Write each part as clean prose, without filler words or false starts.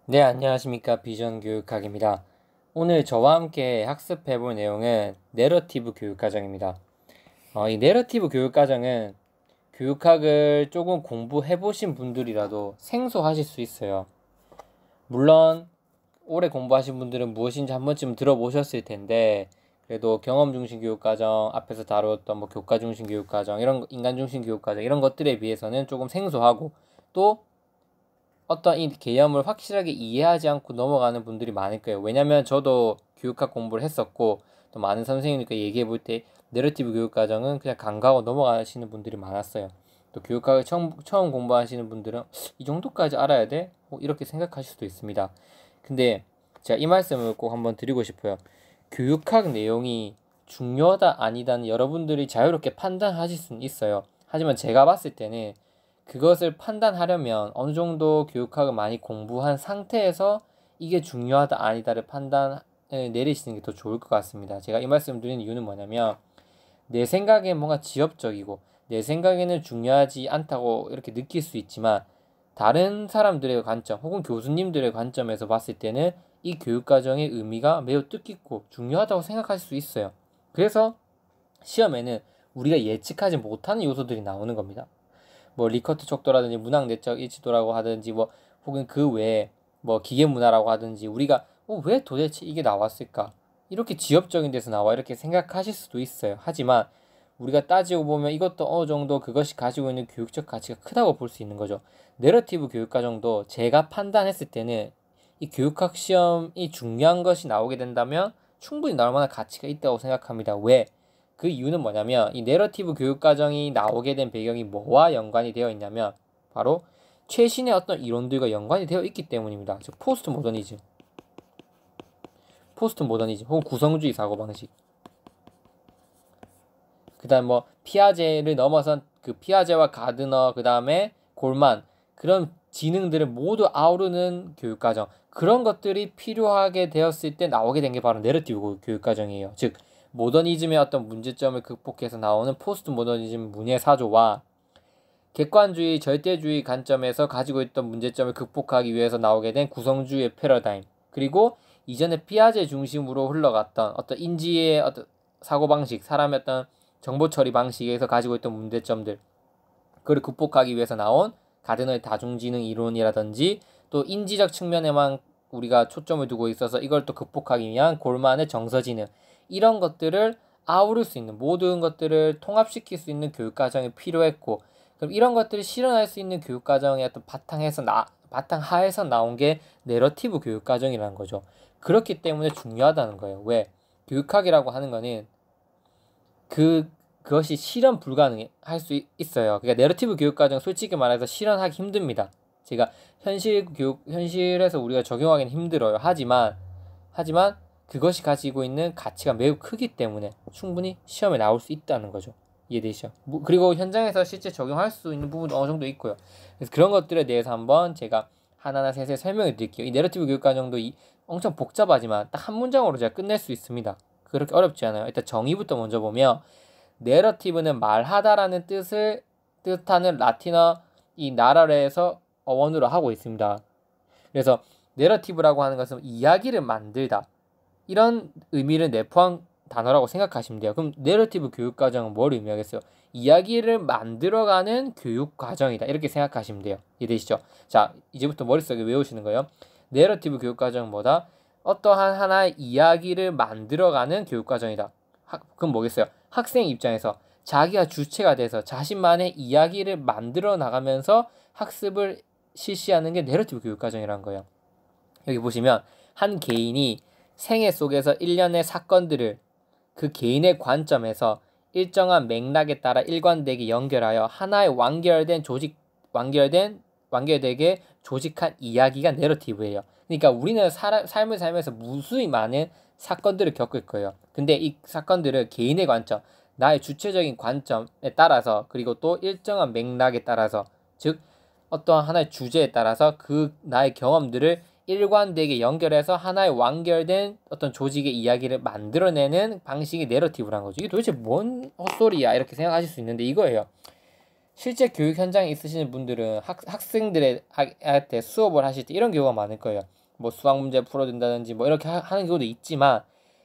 네, 안녕하십니까. 비전교육학입니다. 오늘 저와 함께 학습해 볼 내용은 내러티브 교육과정입니다. 이 내러티브 교육과정은 교육학을 조금 공부해 보신 분들이라도 생소하실 수 있어요. 물론 오래 공부하신 분들은 무엇인지 한 번쯤 들어보셨을 텐데, 그래도 경험 중심 교육과정, 앞에서 다루었던 뭐 교과 중심 교육과정, 이런 인간 중심 교육과정 이런 것들에 비해서는 조금 생소하고, 또 어떤 이 개념을 확실하게 이해하지 않고 넘어가는 분들이 많을 거예요. 왜냐면 저도 교육학 공부를 했었고, 또 많은 선생님들과 얘기해 볼 때 내러티브 교육과정은 그냥 간과하고 넘어가시는 분들이 많았어요. 또 교육학을 처음 공부하시는 분들은 이 정도까지 알아야 돼? 이렇게 생각하실 수도 있습니다. 근데 제가 이 말씀을 꼭 한번 드리고 싶어요. 교육학 내용이 중요하다 아니다는 여러분들이 자유롭게 판단하실 수는 있어요. 하지만 제가 봤을 때는 그것을 판단하려면 어느 정도 교육학을 많이 공부한 상태에서 이게 중요하다 아니다를 판단을 내리시는 게 더 좋을 것 같습니다. 제가 이 말씀 드리는 이유는 뭐냐면, 내 생각엔 뭔가 지엽적이고 내 생각에는 중요하지 않다고 이렇게 느낄 수 있지만, 다른 사람들의 관점 혹은 교수님들의 관점에서 봤을 때는 이 교육과정의 의미가 매우 뜻깊고 중요하다고 생각할 수 있어요. 그래서 시험에는 우리가 예측하지 못하는 요소들이 나오는 겁니다. 뭐 리커트 척도라든지 문학 내적 일치도라고 하든지, 뭐 혹은 그 외에 뭐 기계 문화라고 하든지, 우리가 왜 도대체 이게 나왔을까, 이렇게 지엽적인 데서 나와, 이렇게 생각하실 수도 있어요. 하지만 우리가 따지고 보면 이것도 어느 정도 그것이 가지고 있는 교육적 가치가 크다고 볼 수 있는 거죠. 내러티브 교육과정도 제가 판단했을 때는 이 교육학 시험이 중요한 것이 나오게 된다면 충분히 나올 만한 가치가 있다고 생각합니다. 왜? 그 이유는 뭐냐면, 이 내러티브 교육과정이 나오게 된 배경이 뭐와 연관이 되어 있냐면, 바로 최신의 어떤 이론들과 연관이 되어 있기 때문입니다. 즉 포스트 모더니즘 혹은 구성주의 사고방식, 그 다음 뭐 피아제를 넘어선 그 피아제와 가드너, 그 다음에 골만, 그런 지능들을 모두 아우르는 교육과정, 그런 것들이 필요하게 되었을 때 나오게 된 게 바로 내러티브 교육과정이에요. 즉 모더니즘의 어떤 문제점을 극복해서 나오는 포스트 모더니즘 문예사조와 객관주의 절대주의 관점에서 가지고 있던 문제점을 극복하기 위해서 나오게 된 구성주의 패러다임, 그리고 이전에 피아제 중심으로 흘러갔던 어떤 인지의 어떤 사고방식, 사람의 어떤 정보 처리 방식에서 가지고 있던 문제점들, 그걸 극복하기 위해서 나온 가드너의 다중지능 이론이라든지, 또 인지적 측면에만 우리가 초점을 두고 있어서 이걸 또 극복하기 위한 골만의 정서지능, 이런 것들을 아우를 수 있는, 모든 것들을 통합시킬 수 있는 교육과정이 필요했고, 그럼 이런 것들을 실현할 수 있는 교육과정의 어떤 바탕하에서 나온 게 내러티브 교육과정이라는 거죠. 그렇기 때문에 중요하다는 거예요. 왜? 교육학이라고 하는 거는 그것이 실현 불가능할 수 있어요. 그러니까 내러티브 교육과정 솔직히 말해서 실현하기 힘듭니다. 제가 현실에서 우리가 적용하기는 힘들어요. 하지만 그것이 가지고 있는 가치가 매우 크기 때문에 충분히 시험에 나올 수 있다는 거죠. 이해되시죠? 그리고 현장에서 실제 적용할 수 있는 부분도 어느 정도 있고요. 그래서 그런 것들에 대해서 한번 제가 하나하나 세세히 설명을 드릴게요. 이 내러티브 교육과정도 엄청 복잡하지만 딱 한 문장으로 제가 끝낼 수 있습니다. 그렇게 어렵지 않아요. 일단 정의부터 먼저 보면, 내러티브는 말하다라는 뜻하는 라틴어 이 나라에서 어원으로 하고 있습니다. 그래서 내러티브라고 하는 것은 이야기를 만들다, 이런 의미를 내포한 단어라고 생각하시면 돼요. 그럼 내러티브 교육과정은 뭘 의미하겠어요? 이야기를 만들어가는 교육과정이다, 이렇게 생각하시면 돼요. 이해되시죠? 자, 이제부터 머릿속에 외우시는 거예요. 내러티브 교육과정은 뭐다? 어떠한 하나의 이야기를 만들어가는 교육과정이다. 그럼 뭐겠어요? 학생 입장에서 자기가 주체가 돼서 자신만의 이야기를 만들어 나가면서 학습을 실시하는 게 내러티브 교육과정이라는 거예요. 여기 보시면 한 개인이 생애 속에서 일련의 사건들을 그 개인의 관점에서 일정한 맥락에 따라 일관되게 연결하여 하나의 완결되게 조직한 이야기가 내러티브예요. 그러니까 우리는 삶을 살면서 무수히 많은 사건들을 겪을 거예요. 근데 이 사건들을 개인의 관점, 나의 주체적인 관점에 따라서, 그리고 또 일정한 맥락에 따라서, 즉 어떠한 하나의 주제에 따라서 그 나의 경험들을 일관되게 연결해서 하나의 완결된 어떤 조직의 이야기를 만들어내는 방식이 내러티브란 거죠. 이게 도대체 뭔 헛소리야, 이렇게 생각하실 수 있는데 이거예요. 실제 교육 현장에 있으시는 분들은 학생들한테 수업을 하실 때 이런 경우가 많을 거예요. 뭐 수학 문제 풀어준다든지 뭐 이렇게 하는 경우도 있지만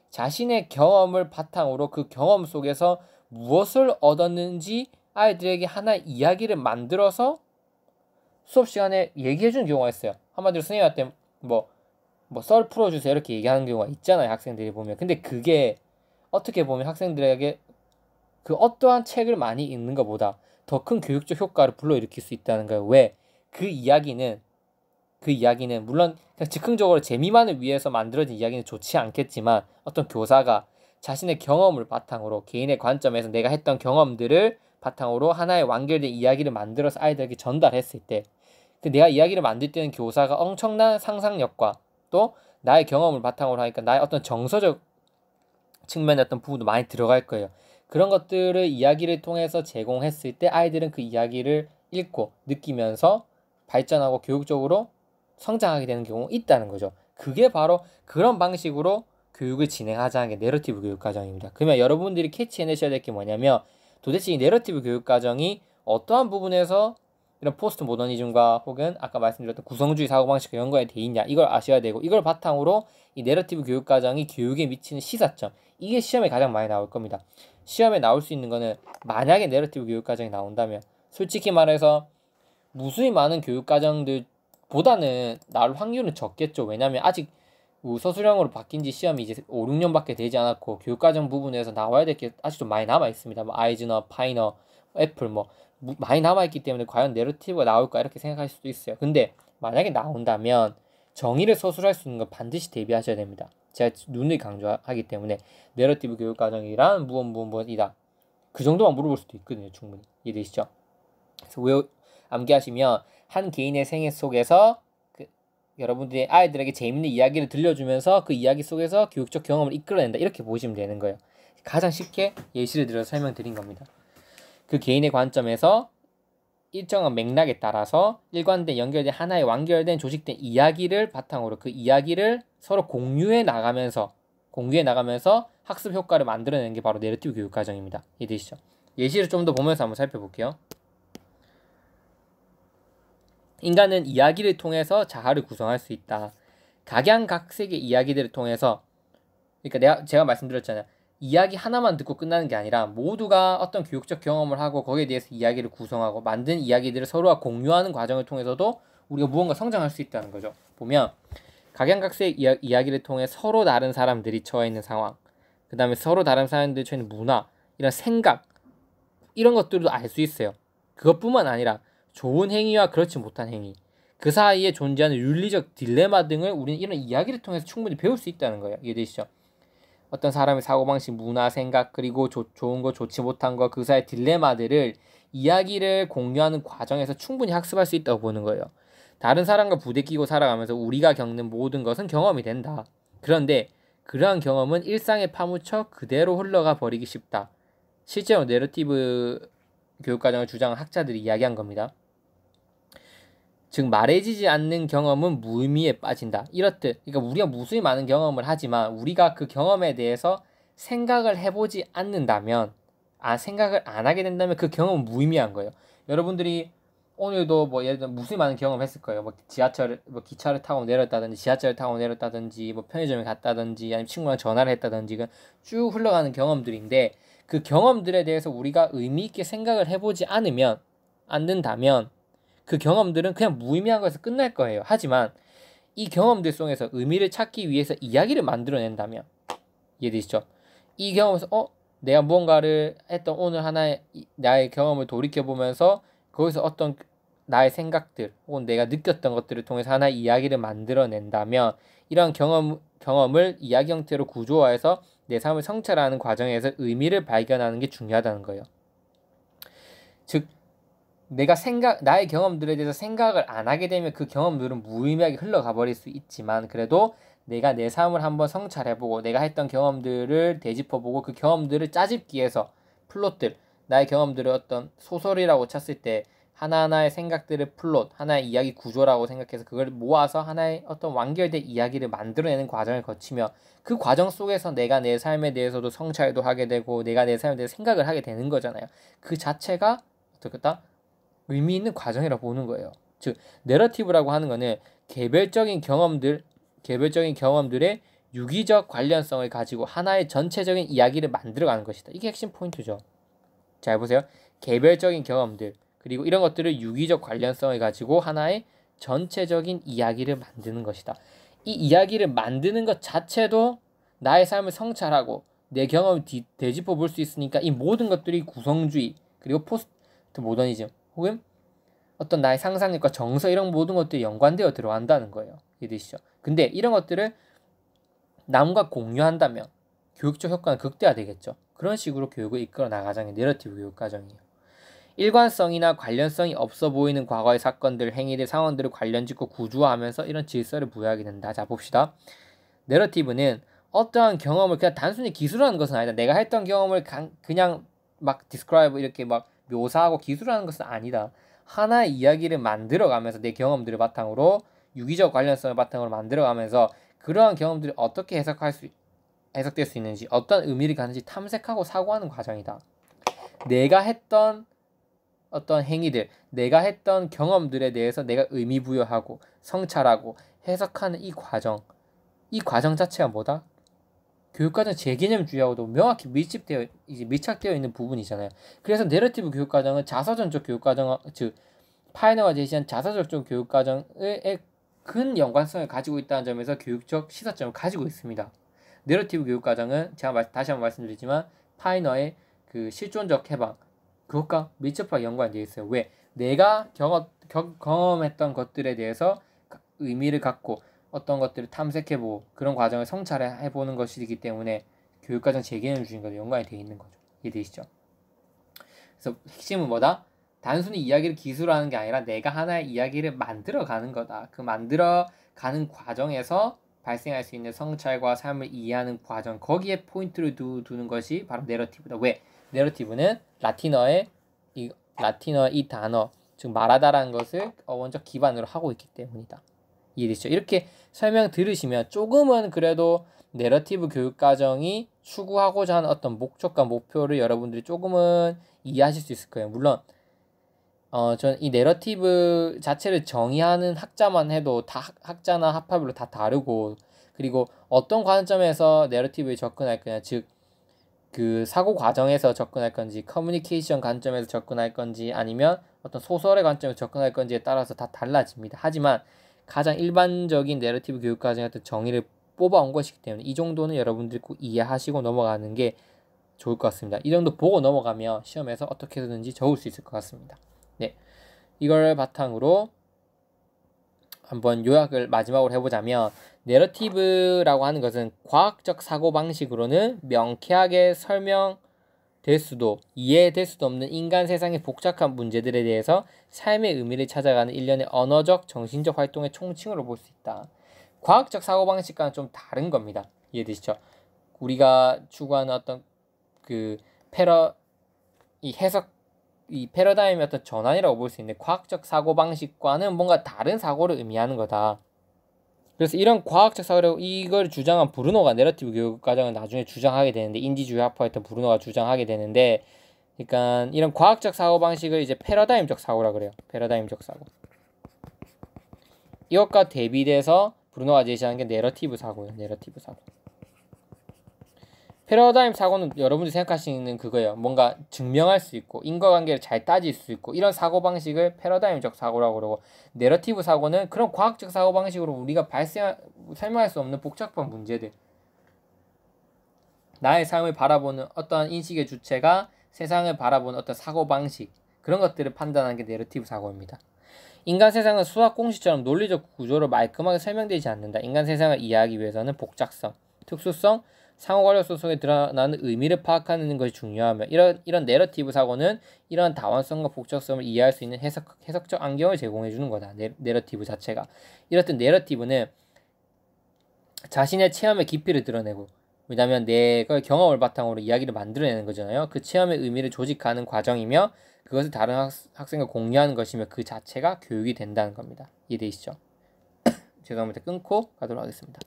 자신의 경험을 바탕으로 그 경험 속에서 무엇을 얻었는지 아이들에게 하나의 이야기를 만들어서 수업 시간에 얘기해주는 경우가 있어요. 한마디로 선생님한테 썰 풀어주세요 이렇게 얘기하는 경우가 있잖아요. 학생들이 보면. 근데 그게 어떻게 보면 학생들에게 그 어떠한 책을 많이 읽는 것보다 더 큰 교육적 효과를 불러일으킬 수 있다는 거예요. 왜? 그 이야기는 물론 즉흥적으로 재미만을 위해서 만들어진 이야기는 좋지 않겠지만 어떤 교사가 자신의 경험을 바탕으로 개인의 관점에서 내가 했던 경험들을 바탕으로 하나의 완결된 이야기를 만들어서 아이들에게 전달했을 때 내가 이야기를 만들 때는 교사가 엄청난 상상력과 또 나의 경험을 바탕으로 하니까 나의 어떤 정서적 측면의 어떤 부분도 많이 들어갈 거예요. 그런 것들을 이야기를 통해서 제공했을 때 아이들은 그 이야기를 읽고 느끼면서 발전하고 교육적으로 성장하게 되는 경우가 있다는 거죠. 그게 바로 그런 방식으로 교육을 진행하자는 게 내러티브 교육과정입니다. 그러면 여러분들이 캐치해내셔야 될 게 뭐냐면 도대체 이 내러티브 교육과정이 어떠한 부분에서 이런 포스트 모더니즘과 혹은 아까 말씀드렸던 구성주의 사고방식과 연관이 돼 있냐 이걸 아셔야 되고 이걸 바탕으로 이 내러티브 교육과정이 교육에 미치는 시사점 이게 시험에 가장 많이 나올 겁니다. 시험에 나올 수 있는 거는 만약에 내러티브 교육과정이 나온다면 솔직히 말해서 무수히 많은 교육과정들보다는 나올 확률은 적겠죠. 왜냐하면 아직 서술형으로 바뀐 지 시험이 이제 5, 6년밖에 되지 않았고 교육과정 부분에서 나와야 될 게 아직도 많이 남아 있습니다. 뭐 아이즈너, 파이너, 애플 많이 남아 있기 때문에 과연 내러티브가 나올까 이렇게 생각할 수도 있어요. 근데 만약에 나온다면 정의를 서술할 수 있는 건 반드시 대비하셔야 됩니다. 제가 눈을 강조하기 때문에 내러티브 교육과정이란 무엇이다. 그 정도만 물어볼 수도 있거든요. 충분히 이해되시죠? 그래서 암기하시면 한 개인의 생애 속에서 여러분들이 아이들에게 재밌는 이야기를 들려주면서 그 이야기 속에서 교육적 경험을 이끌어낸다 이렇게 보시면 되는 거예요. 가장 쉽게 예시를 들어서 설명드린 겁니다. 그 개인의 관점에서 일정한 맥락에 따라서 일관된 연결된 하나의 완결된 조직된 이야기를 바탕으로 그 이야기를 서로 공유해 나가면서 학습 효과를 만들어내는 게 바로 내러티브 교육 과정입니다. 이해되시죠? 예시를 좀 더 보면서 한번 살펴볼게요. 인간은 이야기를 통해서 자아를 구성할 수 있다. 각양각색의 이야기들을 통해서 그러니까 제가 말씀드렸잖아요. 이야기 하나만 듣고 끝나는 게 아니라 모두가 어떤 교육적 경험을 하고 거기에 대해서 이야기를 구성하고 만든 이야기들을 서로와 공유하는 과정을 통해서도 우리가 무언가 성장할 수 있다는 거죠. 보면 각양각색 이야기를 통해 서로 다른 사람들이 처해 있는 상황, 그 다음에 서로 다른 사람들이 처해 있는 문화, 이런 생각 이런 것들도 알 수 있어요. 그것뿐만 아니라 좋은 행위와 그렇지 못한 행위, 그 사이에 존재하는 윤리적 딜레마 등을 우리는 이런 이야기를 통해서 충분히 배울 수 있다는 거예요. 이해되시죠? 어떤 사람의 사고방식, 문화, 생각, 그리고 좋은 거, 좋지 못한 거, 그 사이의 딜레마들을 이야기를 공유하는 과정에서 충분히 학습할 수 있다고 보는 거예요. 다른 사람과 부대끼고 살아가면서 우리가 겪는 모든 것은 경험이 된다. 그런데 그러한 경험은 일상에 파묻혀 그대로 흘러가 버리기 쉽다. 실제로 내러티브 교육과정을 주장한 학자들이 이야기한 겁니다. 즉 말해지지 않는 경험은 무의미에 빠진다. 이렇듯 그러니까 우리가 무수히 많은 경험을 하지만 우리가 그 경험에 대해서 생각을 해보지 않는다면 생각을 안 하게 된다면 그 경험은 무의미한 거예요. 여러분들이 오늘도 예를 들어 무수히 많은 경험을 했을 거예요. 기차를 타고 내렸다든지 지하철을 타고 내렸다든지 편의점에 갔다든지 아니면 친구랑 전화를 했다든지 쭉 흘러가는 경험들인데 그 경험들에 대해서 우리가 의미 있게 생각을 해보지 않는다면 그 경험들은 그냥 무의미한 것에서 끝날 거예요. 하지만 이 경험들 속에서 의미를 찾기 위해서 이야기를 만들어낸다면 이해되시죠? 이 경험에서 내가 무언가를 했던 오늘 하나의 나의 경험을 돌이켜보면서 거기서 어떤 나의 생각들 혹은 내가 느꼈던 것들을 통해서 하나의 이야기를 만들어낸다면 이런 경험을 이야기 형태로 구조화해서 내 삶을 성찰하는 과정에서 의미를 발견하는 게 중요하다는 거예요. 즉 나의 경험들에 대해서 생각을 안 하게 되면 그 경험들은 무의미하게 흘러가 버릴 수 있지만 그래도 내가 내 삶을 한번 성찰해보고 내가 했던 경험들을 되짚어보고 그 경험들을 짜집기 위해서 플롯들, 나의 경험들을 어떤 소설이라고 쳤을 때 하나하나의 생각들을 플롯, 하나의 이야기 구조라고 생각해서 그걸 모아서 하나의 어떤 완결된 이야기를 만들어내는 과정을 거치며 그 과정 속에서 내가 내 삶에 대해서도 성찰도 하게 되고 내가 내 삶에 대해서 생각을 하게 되는 거잖아요. 그 자체가 어떻겠다? 의미 있는 과정이라고 보는 거예요. 즉 내러티브라고 하는 거는 개별적인 경험들의 유기적 관련성을 가지고 하나의 전체적인 이야기를 만들어가는 것이다. 이게 핵심 포인트죠. 잘 보세요. 개별적인 경험들 그리고 이런 것들을 유기적 관련성을 가지고 하나의 전체적인 이야기를 만드는 것이다. 이 이야기를 만드는 것 자체도 나의 삶을 성찰하고 내 경험을 되짚어 볼 수 있으니까 이 모든 것들이 구성주의 그리고 포스트 모더니즘 혹은 어떤 나의 상상력과 정서 이런 모든 것들이 연관되어 들어간다는 거예요. 이해되시죠? 근데 이런 것들을 남과 공유한다면 교육적 효과는 극대화되겠죠. 그런 식으로 교육을 이끌어 나가자는 게 내러티브 교육 과정이에요. 일관성이나 관련성이 없어 보이는 과거의 사건들, 행위들, 상황들을 관련짓고 구조화하면서 이런 질서를 부여하게 된다. 자, 봅시다. 내러티브는 어떠한 경험을 그냥 단순히 기술하는 것은 아니다. 내가 했던 경험을 그냥 막 describe 이렇게 막 묘사하고 기술하는 것은 아니다. 하나의 이야기를 만들어가면서 내 경험들을 바탕으로 유기적 관련성을 바탕으로 만들어가면서 그러한 경험들이 어떻게 해석될 수 있는지 어떤 의미를 갖는지 탐색하고 사고하는 과정이다. 내가 했던 어떤 행위들, 내가 했던 경험들에 대해서 내가 의미 부여하고 성찰하고 해석하는 이 과정 자체가 뭐다? 교육과정 재개념주의하고도 명확히 밀착되어 있는 부분이잖아요. 그래서 내러티브 교육과정은 자서전적 교육과정, 즉 파이너가 제시한 자서전적 교육과정의 근 연관성을 가지고 있다는 점에서 교육적 시사점을 가지고 있습니다. 내러티브 교육과정은 제가 다시 한번 말씀드리지만 파이너의 그 실존적 해방 그것과 밀접하게 연관되어 있어요. 왜? 내가 경험했던 것들에 대해서 의미를 갖고 어떤 것들을 탐색해보고 그런 과정을 성찰해보는 것이기 때문에 교육과정 재개념 주인과도 연관이 되어 있는 거죠. 이해되시죠? 그래서 핵심은 뭐다? 단순히 이야기를 기술하는 게 아니라 내가 하나의 이야기를 만들어가는 거다. 그 만들어가는 과정에서 발생할 수 있는 성찰과 삶을 이해하는 과정 거기에 포인트를 두는 것이 바로 내러티브다. 왜? 내러티브는 라틴어의 이 단어 즉 말하다라는 것을 어원적 기반으로 하고 있기 때문이다. 이해되시죠? 이렇게 설명 들으시면 조금은 그래도 내러티브 교육과정이 추구하고자 하는 어떤 목적과 목표를 여러분들이 조금은 이해하실 수 있을 거예요. 물론 저는 이 내러티브 자체를 정의하는 학자만 해도 다 학자나 학파별로 다 다르고 그리고 어떤 관점에서 내러티브에 접근할 거냐 즉 그 사고 과정에서 접근할 건지 커뮤니케이션 관점에서 접근할 건지 아니면 어떤 소설의 관점에서 접근할 건지에 따라서 다 달라집니다. 하지만 가장 일반적인 내러티브 교육 과정의 어떤 정의를 뽑아온 것이기 때문에 이 정도는 여러분들이 꼭 이해하시고 넘어가는 게 좋을 것 같습니다. 이 정도 보고 넘어가면 시험에서 어떻게 해서든지 적을 수 있을 것 같습니다. 네, 이걸 바탕으로 한번 요약을 마지막으로 해보자면 내러티브라고 하는 것은 과학적 사고방식으로는 명쾌하게 설명될 수도 이해될 수도 없는 인간 세상의 복잡한 문제들에 대해서 삶의 의미를 찾아가는 일련의 언어적 정신적 활동의 총칭으로 볼 수 있다. 과학적 사고방식과는 좀 다른 겁니다. 이해되시죠? 우리가 추구하는 어떤 그 이 패러다임의 어떤 전환이라고 볼 수 있는데 과학적 사고방식과는 뭔가 다른 사고를 의미하는 거다. 그래서 이런 과학적 사고를 이걸 주장한 브루노가 내러티브 교육 과정을 나중에 주장하게 되는데 인지주의 학파였던 브루노가 주장하게 되는데 그러니까 이런 과학적 사고방식을 이제 패러다임적 사고라 그래요. 패러다임적 사고. 이것과 대비돼서 브루노가 제시하는 게 내러티브 사고예요. 내러티브 사고. 패러다임 사고는 여러분들이 생각하시는 그거예요. 뭔가 증명할 수 있고 인과관계를 잘 따질 수 있고 이런 사고방식을 패러다임적 사고라고 그러고 내러티브 사고는 그런 과학적 사고방식으로 우리가 설명할 수 없는 복잡한 문제들 나의 삶을 바라보는 어떤 인식의 주체가 세상을 바라보는 어떤 사고방식 그런 것들을 판단하는 게 내러티브 사고입니다. 인간 세상은 수학 공식처럼 논리적 구조로 말끔하게 설명되지 않는다. 인간 세상을 이해하기 위해서는 복잡성, 특수성, 상호관련성 속에 드러나는 의미를 파악하는 것이 중요하며 이런 내러티브 사고는 이런 다원성과 복잡성을 이해할 수 있는 해석적 안경을 제공해 주는 거다. 내러티브 자체가. 이렇듯 내러티브는 자신의 체험의 깊이를 드러내고 왜냐하면 내가 경험을 바탕으로 이야기를 만들어내는 거잖아요. 그 체험의 의미를 조직하는 과정이며 그것을 다른 학생과 공유하는 것이며 그 자체가 교육이 된다는 겁니다. 이해되시죠? 죄송합니다. 끊고 가도록 하겠습니다.